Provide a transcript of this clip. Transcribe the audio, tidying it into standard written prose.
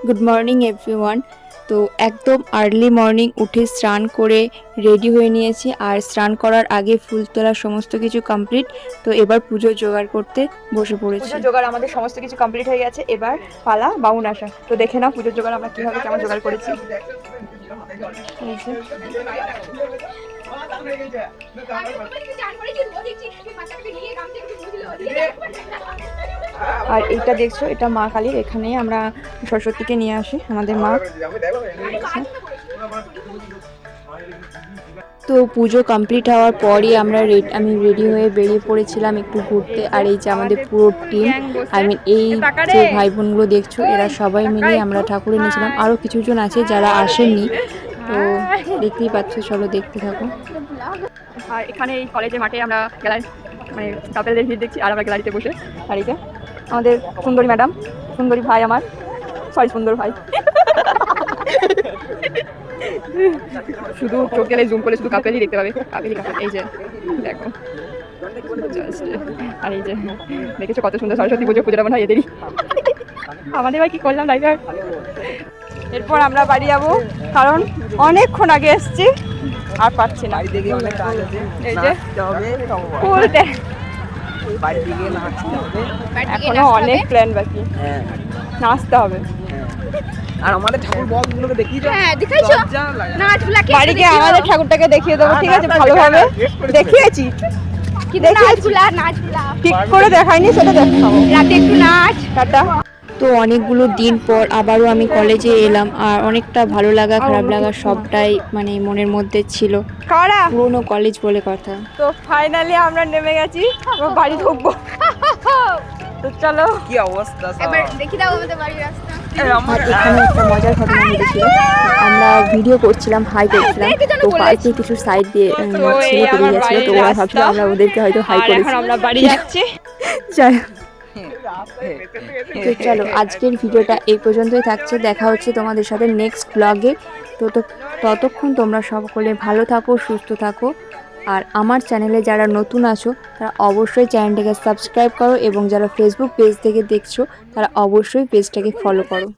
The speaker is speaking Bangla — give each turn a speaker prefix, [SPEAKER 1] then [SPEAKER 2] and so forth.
[SPEAKER 1] Good morning everyone. তো একদম আর্লি মর্নিং উঠে স্নান করে রেডি হয়ে নিয়েছি, আর স্নান করার আগে ফুল তোলা সমস্ত কিছু কমপ্লিট। তো এবার পুজো জোগাড় করতে বসে পড়েছি। পুজো জোগাড় আমাদের সমস্ত কিছু কমপ্লিট হয়ে গেছে, এবার পালা বাউন আসা। তো দেখে নাও পুজোর জোগাড় আমরা কীভাবে কেমন জোগাড় করেছি। আর এইটা দেখছো, এটা মা কালীর, এখানেই আমরা সরস্বতীকে নিয়ে আসি, আমাদের মা। তো পুজো কমপ্লিট হওয়ার পরই আমি রেডি হয়ে বেরিয়ে পড়েছিলাম একটু ঘুরতে। আর এই যে আমাদের পুরো টিম, এই যে ভাই বোনগুলো দেখছো, এরা সবাই মিলে আমরা ঠাকুর এনেছিলাম। আরও কিছুজন আছে যারা আসেননি, তো দেখতেই পাচ্ছ, চলো দেখতে থাকো। আর এখানে এই কলেজের মাঠে আমরা মানে কাপেলদের ভিড় দেখছি, আর আমরা গ্যালারিতে বসে। আর এই যে আমাদের সুন্দরী ম্যাডাম, সুন্দরী ভাই আমার, সুন্দর ভাই। শুধু চোখ গেলে জুম করলে শুধু কাপেলই দেখতে পাবে, কাপেল। এই যে দেখো, আর এই যে দেখেছো কত সুন্দর সরস্বতী পুজোটা মনে হয় এদেরই। আমাদের ভাই কি করলাম লাইভার। এরপর আমরা বাড়ি যাবো, কারণ অনেকক্ষণ আগে এসছি, আর পাচ্ছি না। এই যে এখনো অনেক প্ল্যান বাকি, নাচতে হবে।
[SPEAKER 2] আর আমাদের ঠাকুর বলগুলোকে দেখিয়েছো?
[SPEAKER 1] হ্যাঁ দেখাইছো, নাচগুলোকে বাড়িতে আমাদের ঠাকুরটাকে দেখিয়ে দেবো, ঠিক আছে? ভালোভাবে দেখিয়েছি, কি নাচগুলা ঠিক করে দেখাইনি, সেটা দেখাবো রাতে একটু নাচ। টাটা। তো অনেকগুলো দিন পর আবারও আমি কলেজে এলাম, আর অনেকটা ভালো লাগা খারাপ লাগা সবটাই মানে মনের মধ্যে ছিল, পুরোনো কলেজ বলে কথা। তো ফাইনালি আমরা নেমে গেছি, বাড়ি ঢুকবো। তো চলো,
[SPEAKER 2] কি অবস্থা,
[SPEAKER 3] এবার দেখি দাও আমাদের বাড়ির রাস্তা।
[SPEAKER 1] আর এখানে একটা মজার ঘটনা ঘটেছিল, আমরা ভিডিও করছিলাম, হাই করছিলাম, তো পার্কে কিছু সাইড দিয়ে ছেলে পেরিয়ে গেছিল, তো ওরা ভাবছিল আমরা ওদেরকে হয়তো হাই করেছি। আমরা বাড়ি যাচ্ছি। তো চলো, আজকের ভিডিওটা এই পর্যন্তই থাকছে, দেখা হচ্ছে তোমাদের সাথে নেক্সট ব্লগে। তো ততক্ষণ তোমরা সকলে ভালো থাকো, সুস্থ থাকো। আর আমার চ্যানেলে যারা নতুন আছো তারা অবশ্যই চ্যানেলটাকে সাবস্ক্রাইব করো, এবং যারা ফেসবুক পেজ থেকে দেখছো তারা অবশ্যই পেজটাকে ফলো করো।